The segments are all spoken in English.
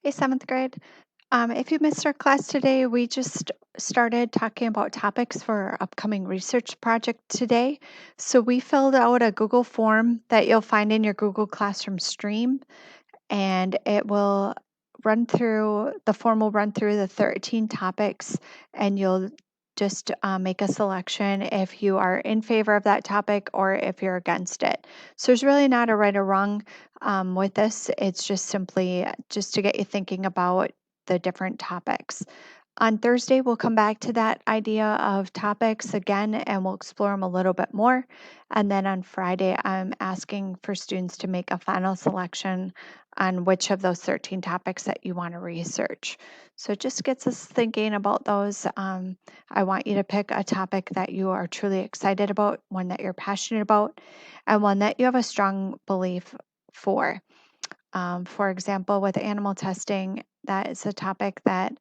Hey, seventh grade. If you missed our class today, we just started talking about topics for our upcoming research project today. So we filled out a Google form that you'll find in your Google Classroom stream, and the form will run through the 13 topics, and you'll just make a selection if you are in favor of that topic or if you're against it. So there's really not a right or wrong with this. It's just simply just to get you thinking about the different topics. On Thursday, we'll come back to that idea of topics again and we'll explore them a little bit more. And then on Friday, I'm asking for students to make a final selection on which of those 13 topics that you want to research. So it just gets us thinking about those. I want you to pick a topic that you are truly excited about, one that you're passionate about, and one that you have a strong belief for. For example, with animal testing, that is a topic that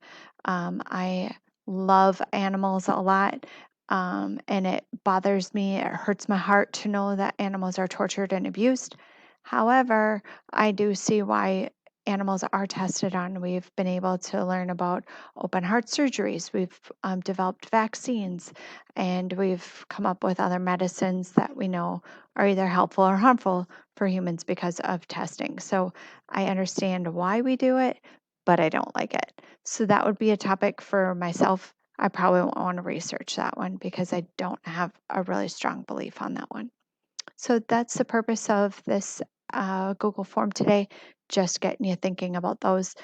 I love animals a lot. And it bothers me, it hurts my heart to know that animals are tortured and abused. However, I do see why animals are tested on. We've been able to learn about open heart surgeries, we've developed vaccines, and we've come up with other medicines that we know are either helpful or harmful for humans because of testing. So I understand why we do it, but I don't like it. So that would be a topic for myself. I probably won't want to research that one because I don't have a really strong belief on that one. So that's the purpose of this Google form today, just getting you thinking about those.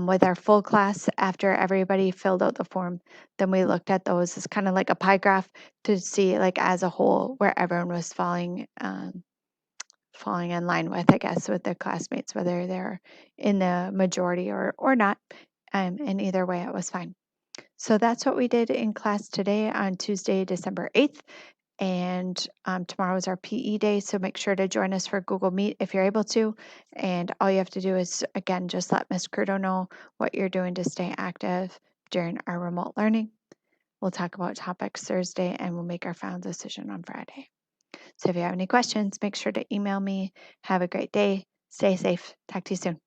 With our full class, after everybody filled out the form, then we looked at those as kind of like a pie graph to see, like as a whole, where everyone was falling in line with, I guess, with their classmates, whether they're in the majority or not. And either way, it was fine. So that's what we did in class today on Tuesday, December 8th. And tomorrow is our PE day, so make sure to join us for Google Meet if you're able to. And all you have to do is, again, just let Miss Crudo know what you're doing to stay active during our remote learning. We'll talk about topics Thursday and we'll make our final decision on Friday. So if you have any questions, make sure to email me. Have a great day. Stay safe. Talk to you soon.